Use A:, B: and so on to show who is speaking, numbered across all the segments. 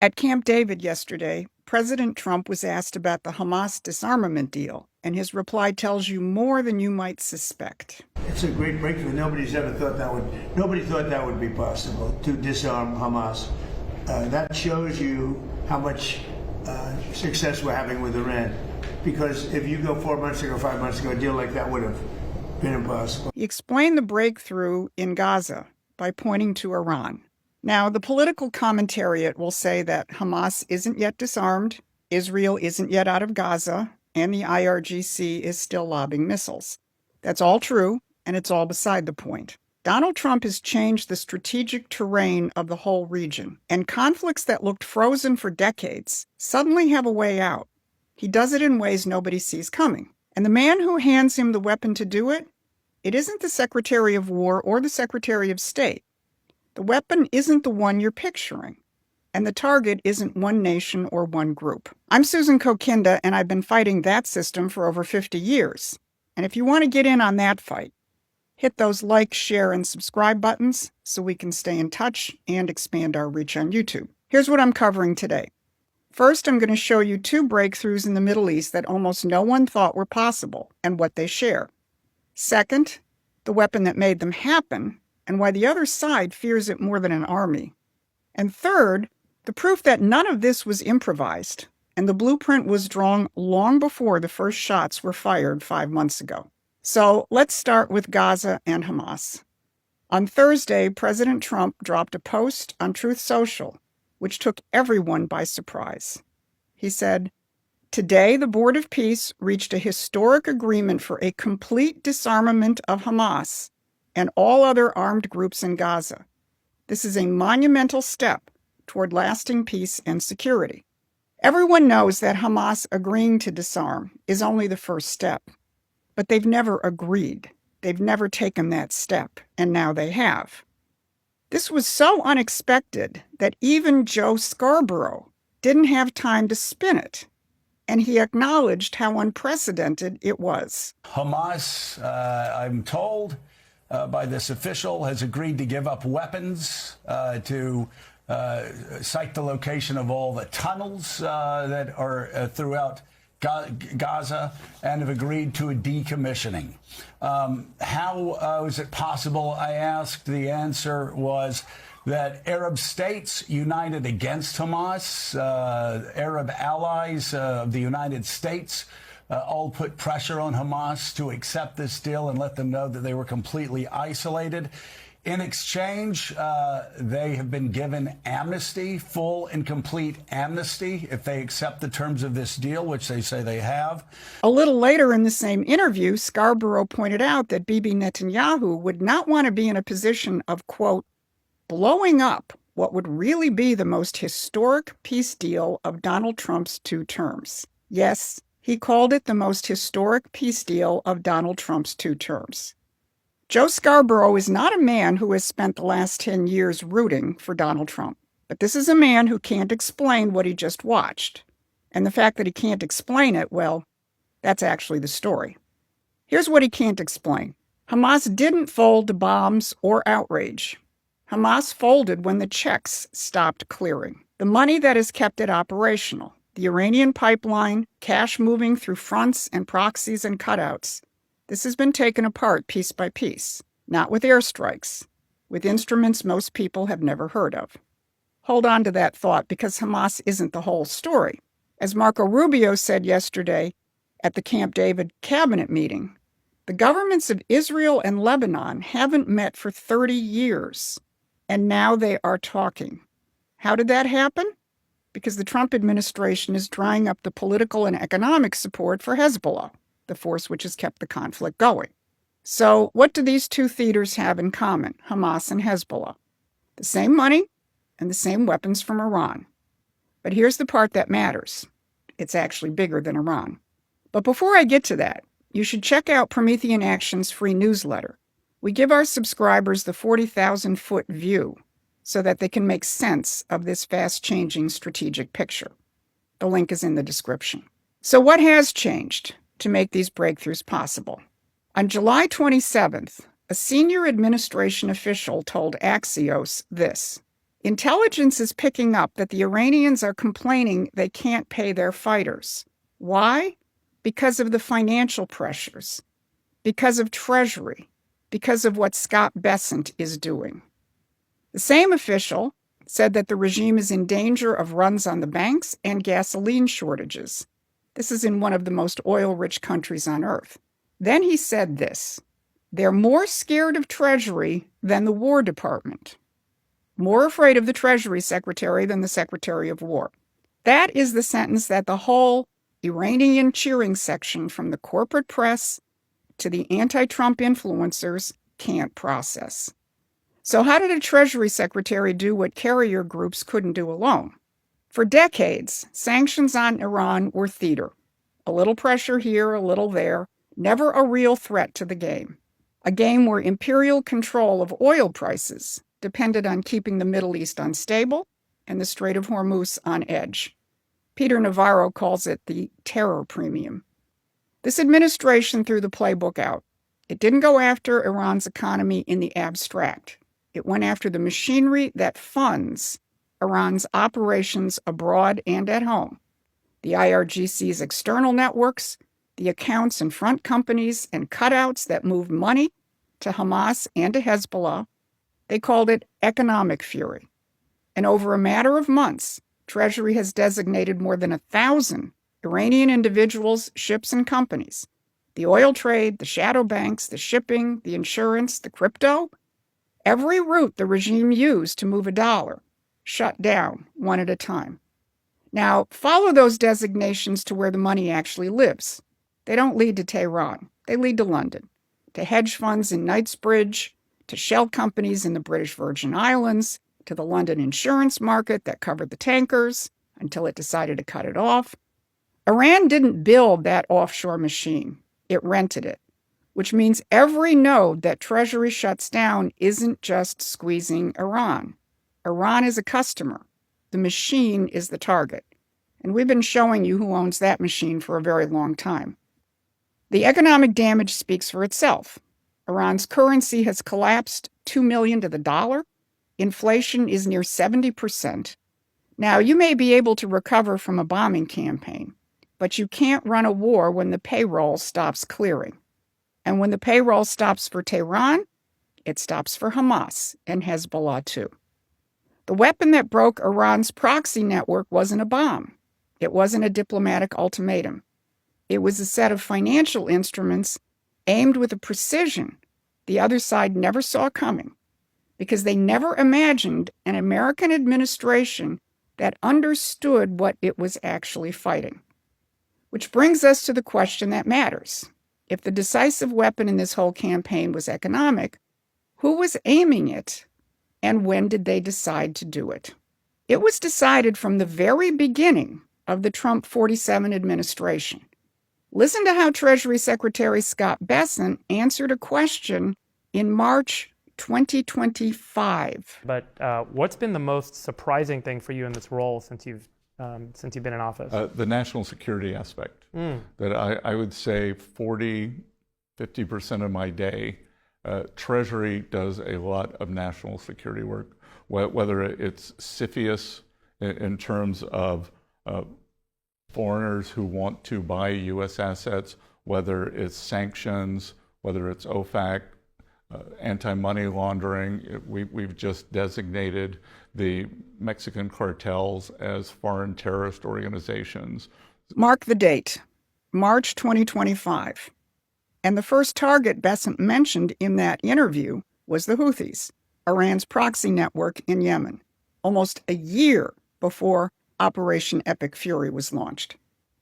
A: At Camp David yesterday, President Trump was asked about the Hamas disarmament deal, and his reply tells you more than you might suspect.
B: It's a great breakthrough. Nobody thought that would be possible to disarm Hamas. That shows you how much success we're having with Iran. Because if you go 4 months ago, 5 months ago, a deal like that would have been impossible.
A: He explained the breakthrough in Gaza by pointing to Iran. Now, the political commentariat will say that Hamas isn't yet disarmed, Israel isn't yet out of Gaza, and the IRGC is still lobbing missiles. That's all true, and it's all beside the point. Donald Trump has changed the strategic terrain of the whole region, and conflicts that looked frozen for decades suddenly have a way out. He does it in ways nobody sees coming. And the man who hands him the weapon to do it, it isn't the Secretary of War or the Secretary of State. The weapon isn't the one you're picturing, and the target isn't one nation or one group. I'm Susan Kokinda, and I've been fighting that system for over 50 years. And if you want to get in on that fight, hit those like, share, and subscribe buttons so we can stay in touch and expand our reach on YouTube. Here's what I'm covering today. First, I'm going to show you two breakthroughs in the Middle East that almost no one thought were possible and what they share. Second, the weapon that made them happen and why the other side fears it more than an army. And third, the proof that none of this was improvised and the blueprint was drawn long before the first shots were fired 5 months ago. So let's start with Gaza and Hamas. On Thursday, President Trump dropped a post on Truth Social, which took everyone by surprise. He said, "Today, the Board of Peace reached a historic agreement for a complete disarmament of Hamas and all other armed groups in Gaza. This is a monumental step toward lasting peace and security." Everyone knows that Hamas agreeing to disarm is only the first step, but they've never agreed. They've never taken that step, and now they have. This was so unexpected that even Joe Scarborough didn't have time to spin it, and he acknowledged how unprecedented it was.
C: Hamas, I'm told by this official, has agreed to give up weapons to cite the location of all the tunnels that are throughout Gaza and have agreed to a decommissioning. How is it possible, I asked? The answer was that Arab states united against Hamas, Arab allies of the United States, all put pressure on Hamas to accept this deal and let them know that they were completely isolated. In exchange, they have been given amnesty, full and complete amnesty, if they accept the terms of this deal, which they say they have.
A: A little later in the same interview, Scarborough pointed out that Bibi Netanyahu would not want to be in a position of, quote, blowing up what would really be the most historic peace deal of Donald Trump's 2 terms. Yes, he called it the most historic peace deal of Donald Trump's 2 terms. Joe Scarborough is not a man who has spent the last 10 years rooting for Donald Trump, but this is a man who can't explain what he just watched. And the fact that he can't explain it, well, that's actually the story. Here's what he can't explain. Hamas didn't fold to bombs or outrage. Hamas folded when the checks stopped clearing. The money that has kept it operational, the Iranian pipeline, cash moving through fronts and proxies and cutouts, this has been taken apart piece by piece, not with airstrikes, with instruments most people have never heard of. Hold on to that thought, because Hamas isn't the whole story. As Marco Rubio said yesterday at the Camp David cabinet meeting, the governments of Israel and Lebanon haven't met for 30 years, and now they are talking. How did that happen? Because the Trump administration is drying up the political and economic support for Hezbollah, the force which has kept the conflict going. So what do these 2 theaters have in common, Hamas and Hezbollah? The same money and the same weapons from Iran. But here's the part that matters. It's actually bigger than Iran. But before I get to that, you should check out Promethean Action's free newsletter. We give our subscribers the 40,000-foot view so that they can make sense of this fast-changing strategic picture. The link is in the description. So what has changed to make these breakthroughs possible? On July 27th, a senior administration official told Axios this: Intelligence is picking up that the Iranians are complaining they can't pay their fighters. Why? Because of the financial pressures, because of Treasury, because of what Scott Bessent is doing. The same official said that the regime is in danger of runs on the banks and gasoline shortages. This is in one of the most oil-rich countries on earth. Then he said this: they're more scared of Treasury than the War Department, more afraid of the Treasury Secretary than the Secretary of War. That is the sentence that the whole Iranian cheering section, from the corporate press to the anti-Trump influencers, can't process. So how did a Treasury Secretary do what carrier groups couldn't do alone? For decades, sanctions on Iran were theater. A little pressure here, a little there, never a real threat to the game. A game where imperial control of oil prices depended on keeping the Middle East unstable and the Strait of Hormuz on edge. Peter Navarro calls it the terror premium. This administration threw the playbook out. It didn't go after Iran's economy in the abstract. It went after the machinery that funds Iran's operations abroad and at home. The IRGC's external networks, the accounts and front companies and cutouts that moved money to Hamas and to Hezbollah. They called it economic fury. And over a matter of months, Treasury has designated more than 1,000 Iranian individuals, ships, and companies. The oil trade, the shadow banks, the shipping, the insurance, the crypto. Every route the regime used to move a dollar, shut down one at a time. Now, follow those designations to where the money actually lives. They don't lead to Tehran. They lead to London, to hedge funds in Knightsbridge, to shell companies in the British Virgin Islands, to the London insurance market that covered the tankers until it decided to cut it off. Iran didn't build that offshore machine. It rented it, which means every node that Treasury shuts down isn't just squeezing Iran. Iran is a customer. The machine is the target. And we've been showing you who owns that machine for a very long time. The economic damage speaks for itself. Iran's currency has collapsed 2 million to the dollar. Inflation is near 70%. Now, you may be able to recover from a bombing campaign, but you can't run a war when the payroll stops clearing. And when the payroll stops for Tehran, it stops for Hamas and Hezbollah too. The weapon that broke Iran's proxy network wasn't a bomb. It wasn't a diplomatic ultimatum. It was a set of financial instruments aimed with a precision the other side never saw coming, because they never imagined an American administration that understood what it was actually fighting. Which brings us to the question that matters. If the decisive weapon in this whole campaign was economic, who was aiming it, and when did they decide to do it? It was decided from the very beginning of the Trump 47 administration. Listen to how Treasury Secretary Scott Bessent answered a question in March 2025.
D: But what's been the most surprising thing for you in this role since you've been in office?
E: The national security aspect. That I would say 40-50% of my day, Treasury does a lot of national security work, whether it's CFIUS in terms of foreigners who want to buy U.S. assets, whether it's sanctions, whether it's OFAC, anti-money laundering. We've just designated the Mexican cartels as foreign terrorist organizations.
A: Mark the date, March 2025. And the first target Bessent mentioned in that interview was the Houthis, Iran's proxy network in Yemen, almost a year before Operation Epic Fury was launched.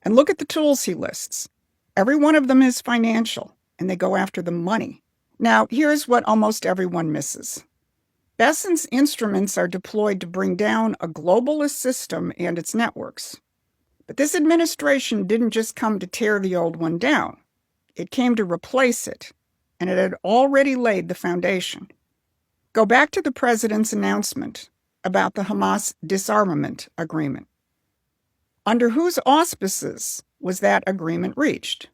A: And look at the tools he lists. Every one of them is financial, and they go after the money. Now, here's what almost everyone misses. Bessent's instruments are deployed to bring down a globalist system and its networks. But this administration didn't just come to tear the old one down. It came to replace it, and it had already laid the foundation. Go back to the president's announcement about the Hamas disarmament agreement. Under whose auspices was that agreement reached?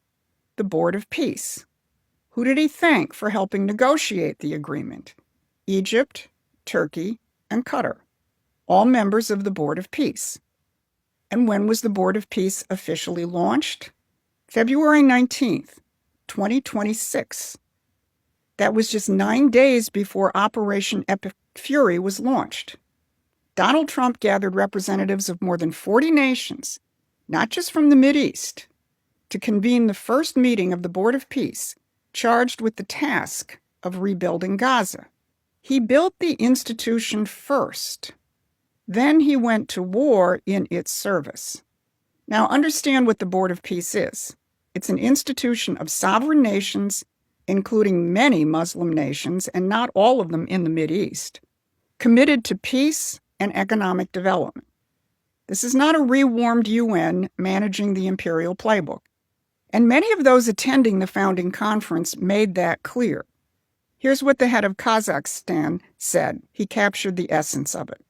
A: The Board of Peace. Who did he thank for helping negotiate the agreement? Egypt, Turkey, and Qatar. all members of the Board of Peace. And when was the Board of Peace officially launched? February 19th, 2026. That was just 9 days before Operation Epic Fury was launched. Donald Trump gathered representatives of more than 40 nations, not just from the Mideast, to convene the first meeting of the Board of Peace, charged with the task of rebuilding Gaza. He built the institution first. Then he went to war in its service. Now understand what the Board of Peace is. It's an institution of sovereign nations, including many Muslim nations, and not all of them in the Mideast, committed to peace and economic development. This is not a rewarmed UN managing the imperial playbook. And many of those attending the founding conference made that clear. Here's what the head of Kazakhstan said. He captured the essence of it.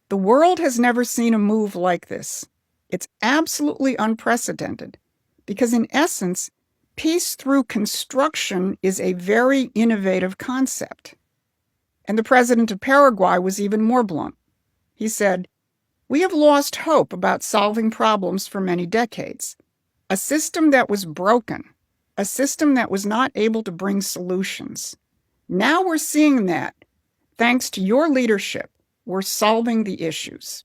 A: The world has never seen a move like this. It's absolutely unprecedented because, in essence, peace through construction is a very innovative concept. And the president of Paraguay was even more blunt. He said, "We have lost hope about solving problems for many decades. A system that was broken, a system that was not able to bring solutions. Now we're seeing that, thanks to your leadership, we're solving the issues."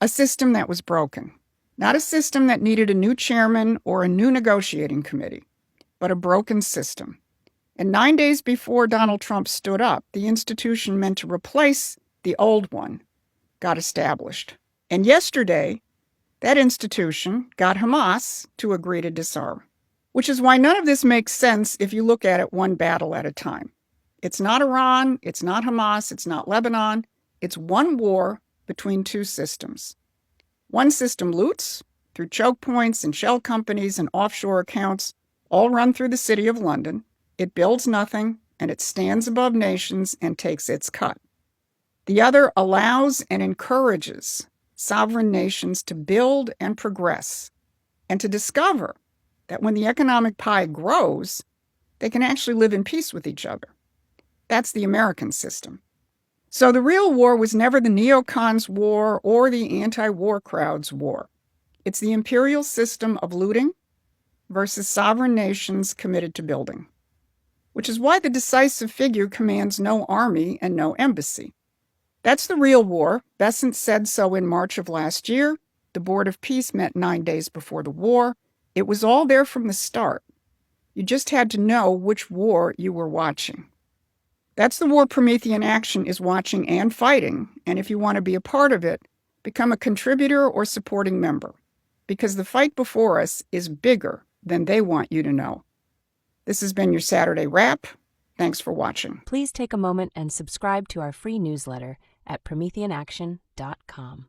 A: A system that was broken, not a system that needed a new chairman or a new negotiating committee, but a broken system. And 9 days before Donald Trump stood up, the institution meant to replace the old one got established. And yesterday, that institution got Hamas to agree to disarm, which is why none of this makes sense if you look at it one battle at a time. It's not Iran, it's not Hamas, it's not Lebanon. It's one war between two systems. One system loots through choke points and shell companies and offshore accounts, all run through the city of London. It builds nothing, and it stands above nations and takes its cut. The other allows and encourages sovereign nations to build and progress, and to discover that when the economic pie grows, they can actually live in peace with each other. That's the American system. So the real war was never the neocons' war or the anti-war crowd's war. It's the imperial system of looting versus sovereign nations committed to building, which is why the decisive figure commands no army and no embassy. That's the real war. Bessent said so in March of last year. The Board of Peace met 9 days before the war. It was all there from the start. You just had to know which war you were watching. That's the war Promethean Action is watching and fighting, and if you want to be a part of it, become a contributor or supporting member, because the fight before us is bigger than they want you to know. This has been your Saturday Wrap. Thanks for watching.
F: Please take a moment and subscribe to our free newsletter at PrometheanAction.com.